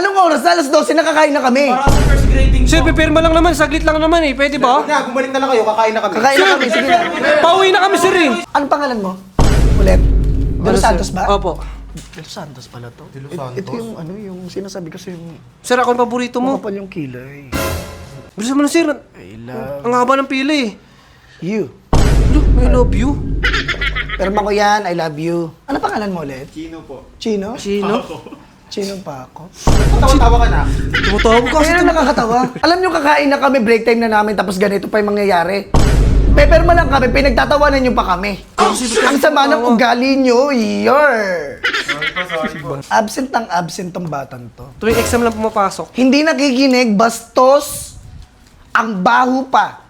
Anong oras na? Alas 12 nakakain na kami. Para sa first grading Sir, pipirma lang naman. Saglit lang naman eh. Pwede ba? Na, bumalik na lang kayo, kakain na kami. Kakain na kami, sige na. Pauwi na kami, sir eh. Anong pangalan mo? Ulit? De Los Santos ba? Opo. De Los Santos pala to. De Los Santos? Ito yung ano, yung sinasabi kasi yung Sir, ako ang paborito mo. makapal yung kilay. Bilisan mo na, sir. I love Ang haba ng pila eh. you. Look, I love you. Perma ko yan, I love you. Ano pangalan mo ulit? Chino po. Chino? Sino? Chino pa ako. Tawa-tawa ka na. Tumutawag ko kasi. Kaya nakakatawa. Alam nyo, kakain na kami, break time na namin, tapos ganito pa yung mangyayari. Peperma lang kami, pinagtatawanan nyo pa kami. Ang sama ng ugali nyo, yor! Absent ang absent tong batang to. Tuwing exam lang pumapasok. Hindi nakikinig, bastos, ang baho pa.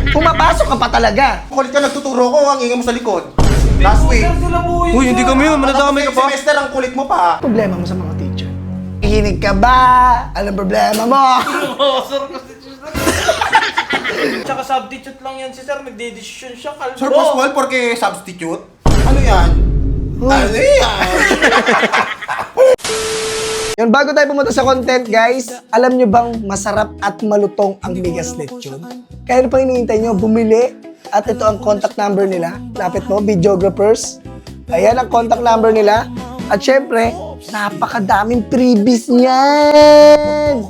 Pumapasok ka pa talaga. Kulit ka, nagtuturo ko, ang ingay mo sa likod. Last week. Uy, hindi kami yun. Manadamay ka pa. Semester ang kulit mo pa. Problema mo sa mga teacher. Nakikinig ka ba? Anong problema mo? Tsaka substitute lang yan si sir, nagde-decision siya, kalbo. Sir Pascual, porque substitute? Ano yan? Ano yan? Yun, bago tayo pumunta sa content, guys, alam nyo bang masarap at malutong ang bigas lechon? Kaya ano pang hinihintay nyo? Bumili. At ito ang contact number nila. Lapit mo, videographers. Ayan ang contact number nila. At syempre, napakadaming freebies niyan.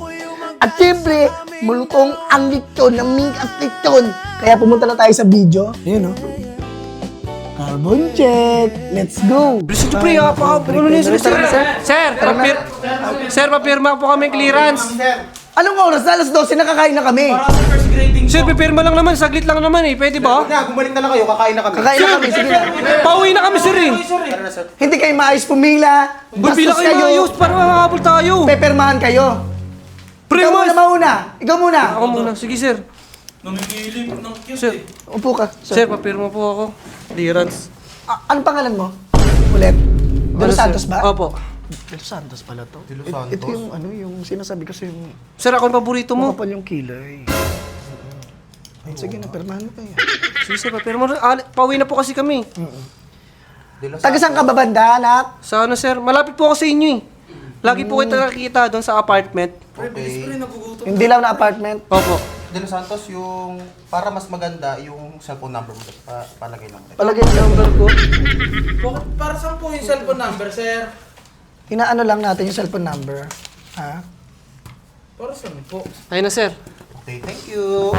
At syempre, malutong ang lechon, ang bigas lechon. Kaya pumunta na tayo sa video. Ayan, oh. Carbon check. Let's go. Bilisan nyo, pre. Ano na yun, sir? Sir, papirma po kami clearance. Anong oras na? Alas 12 nakakain na kami. Para sa first grading Sir, pipirma lang naman. Saglit lang naman eh. Pwede ba? Na, bumalik na lang kayo, kakain na kami. Kakain na kami, sige na. Pauwi na kami, sir eh. Tara na, sir. Hindi kayo maayos pumila. Bila Bastos kayo maayos para makahabol tayo. Pepermahan kayo. Pre, Ikaw muna mas. mauna. Ikaw muna. Ako muna. Sige, sir. Namigilip ng cute Sir, Upo ka. sir, papirma po ako. Clearance. Anong pangalan mo? Ulit? De Los Ano, sir? Santos ba? Opo. De Los Santos pala to. De Los Ito Santos? yung ano, yung sinasabi kasi yung Sir, ako ang paborito mo. makapal yung kilay. Sige na, permahan mo kayo. Sige, sir, papirma. Pauwi na po kasi kami. De Los Taga saan ka ba banda, anak? Sa ano, sir? Malapit po ako sa inyo eh. Lagi po kita nakikita doon sa apartment. Okay. Yung dilaw na apartment. Opo. De Los Santos, yung para mas maganda, yung cellphone number mo. Palagay lang. Palagay sa number ko. Para saan po yung cellphone number, sir? Inaano lang natin yung cellphone number. Ha? Para saan po? Ayun na, sir. Okay, thank you.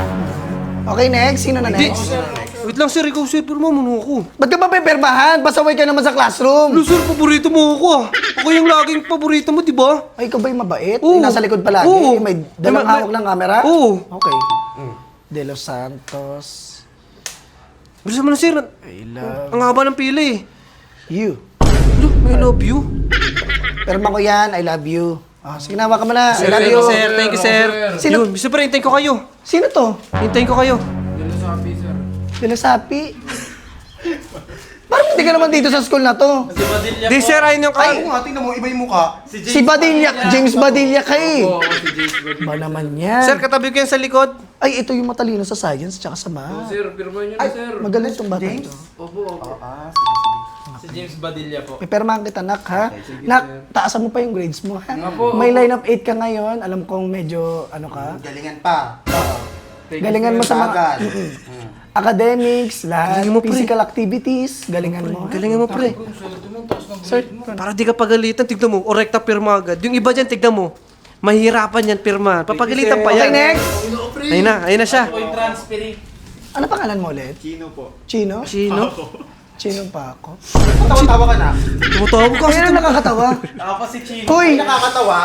Okay, next. Sino na Di, next? wait lang, sir. Ikaw, sir. Pirma mo ako. Ba't ka ba pepermahan? Pasaway ka naman sa classroom. Sir, paborito mo ako ah. Ako yung laging paborito mo, di ba? Ay, ikaw ba'y mabait? Oo. Nasa likod palagi? Oo. May dalang hawak ng camera? Oo. Okay. De Los Santos. Bilisan mo na, sir. I love Ang haba ng pila eh. you. Look, I love you. Perma ko yan, I love you. Ah, sige na, waka mo na. I love Thank you. you, sir. Thank you, sir. Sino- Yun, Mr. Pre, hintayin ko kayo. Sino to? Hintayin ko kayo. De La Sapi. Parang hindi ka naman dito sa school na to. Si Badilla Di, sir, ayun yung Ay, nga, tingnan mo, iba yung mukha. Si Badilla, James Badilla ka eh. Ba naman yan? Sir, katabi ko yan sa likod. Ay, ito yung matalino sa science tsaka sa math. Sir, pirma niyo Ay, na, sir. magaling tong bata ito. Opo, opo. Si James Badilla po. May permahan kita, nak, ha? Nak, taasan mo pa yung grades mo, ha? Opo, May line of 8 ka ngayon. Alam kong medyo, ano ka? Galingan pa. Galingan mo sa mga Bagal. academics, lahat, Galingan mo, pre. physical activities. Galingan mo, ha? Galingan mo, pre. Sir, Para di ka pagalitan, tignan mo. Orekta pirma agad. Yung iba dyan, tignan mo. Mahirapan yan pirma. Papagalitan pa okay, yan. next. Ayun na siya. Ako yung transferee. Ano pangalan mo ulit? Chino po. Chino? Sino? Chino pa ako. Tawa-tawa ka na. Tumutawag ko kasi. Kaya nakakatawa. Ako pa si Chino. Hoy, Nakakatawa.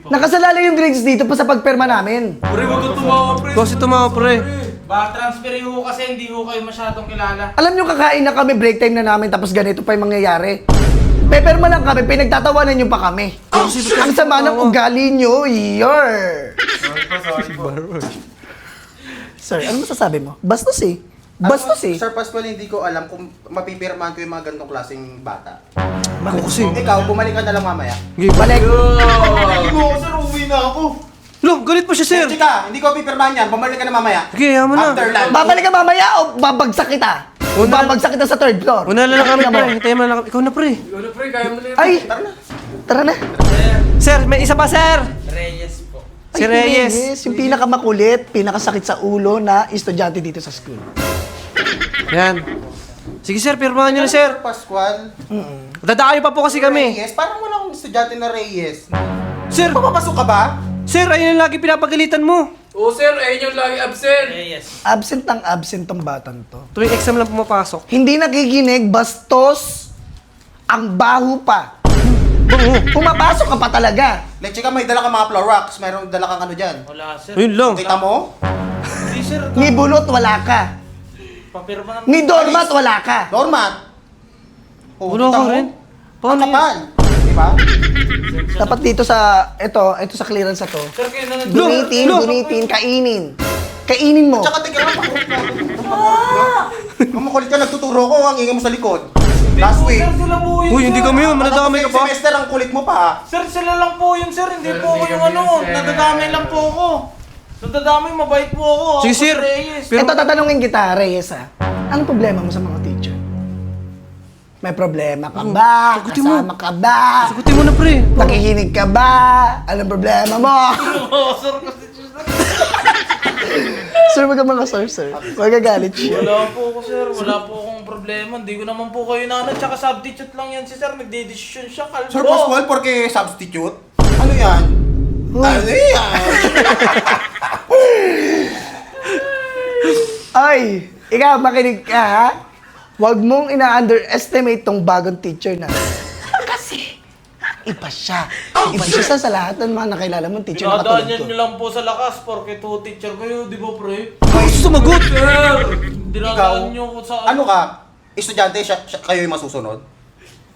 nakasalala yung grades dito pa sa pagperma namin. Pre, wag ka tumawa, pre. Kasi tumawa, pre. Ba, transferee ho kasi hindi ho kayo masyadong kilala. Alam nyo, kakain na kami, break time na namin, tapos ganito pa yung mangyayari. Peperma lang kami, pinagtatawanan nyo pa kami. Ang sama ng ugali nyo, yor! Sir, ano masasabi mo? Bastos eh. Bastos eh. Sir Pascual, hindi ko alam kung mapipirmahan ko yung mga ganitong klaseng bata. Bakit? Kasi. Ikaw, bumalik ka na lang mamaya. Balik. Hindi mo, sir, uwi na ako. Lo, galit pa siya, sir. Chika, hindi ko pipirmahan yan. Bumalik ka na mamaya. Okay, yaman na. After lunch. Babalik ka mamaya o babagsak kita? Babagsak kita sa third floor. Una na lang kami, Tingnan mo. pre. Hintayin mo na lang kami. Ikaw na, pre. Ikaw na, pre, kaya mo na yun. Ay, Tara na. tara na. Sir, may isa pa, sir! Reyes po. Si Reyes. Yung pinakamakulit, pinakasakit sa ulo na estudyante dito sa school. Yan. Sige, sir, pirmahan nyo na, sir. Pascual. Dadaayo pa po kasi kami. Reyes, parang walang estudyante na Reyes. Sir, Papapasok ka ba? sir, ayun yung lagi pinapagalitan mo. Oo sir, ayun yung lagi absent. Reyes. Absent ang absent tong batang to. Tuwing exam lang pumapasok. Hindi nakikinig, bastos, ang baho pa. Pumapasok ka pa talaga. Leche ka, may dala ka mga Clorox. Mayroong dala kang ano dyan. Wala, sir. Ayun lang. Kita mo? Hindi, sir. Ni bulot, wala ka. Papirma naman. Ni doormat, wala ka. Doormat. Oh, Wala kita ka mo? rin. Ang Paano yun? kapal. Di ba? Dapat dito sa, ito sa clearance na to. Sir, kayo na Gunitin, kainin. Kainin mo. Tsaka tignan mo, pakurot ka. Kung makulit ka, nagtuturo ko, ang ingay mo sa likod. Last week. Sir, sila po yun, Uy, hindi sir. kami yun. Manadamay ka pa. Semester, ang kulit mo pa. Sir, sila lang po yun, sir. Hindi Sir, po ako hindi yung kami ano. yun, sir. Nadadamay lang po ako. Nadadamay, mabait po ako. Ako Sige, si sir. Reyes. Pero- Ito, tatanungin kita, Reyes ha. Anong problema mo sa mga teacher? May problema ka ba? sagutin mo. Kasama ka ba? Sagutin mo na, pre. Nakikinig ka ba? Anong problema mo? Oo, sir, kasi sir. Sir, wag ka mga sir. Magagalit siya. Wala po ako, sir. Wala po akong problema. Hindi ko naman po kayo na ano. Tsaka substitute lang yan si sir. Nagde-decision siya. Kalbo. Sir Pascual, porque substitute? Ano yan? Ano yan? Ay, ikaw, makinig ka ha? Huwag mong ina-underestimate tong bagong teacher na. Kasi, iba siya. Iba siya sa lahat ng mga nakilala mong teacher na Pinadaan katulad ko. nyo lang po sa lakas. Porque to teacher kayo, di ba, pre? Ay, sumagot! Sir! Ikaw, Dinadaan nyo ko sa... ano ka? Estudyante, kayo yung masusunod?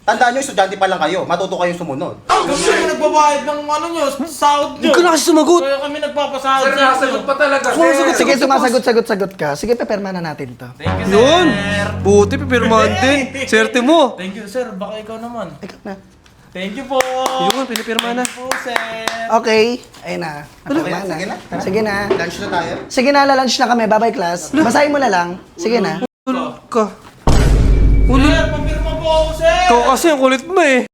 Tandaan nyo, estudyante pa lang kayo. Matuto kayong sumunod. Kami yung nagbabayad ng ano nyo, sahod nyo. Huwag ka na kasi sumagot. Kaya kami nagpapasahod Sir, sa inyo. nasagot pa talaga. Sumasagot. Sige, sumasagot ka. Sige, peperma na natin to. Thank you, Yun! sir. Buti, pipirmahan din. Swerte mo. Thank you, sir. Baka ikaw naman. Ikaw na. Thank you po. Yun, pinipirma na. Thank you po, sir. Okay, ayun na. Napirma Sige na. Sige na. Lunch na tayo. Sige na, lalunch na kami. Bye-bye, class. Basahin mo na lang. Sige na. Ulol ka. Sir, papirma po ako, sir. Ikaw kasi ang kulit mo eh.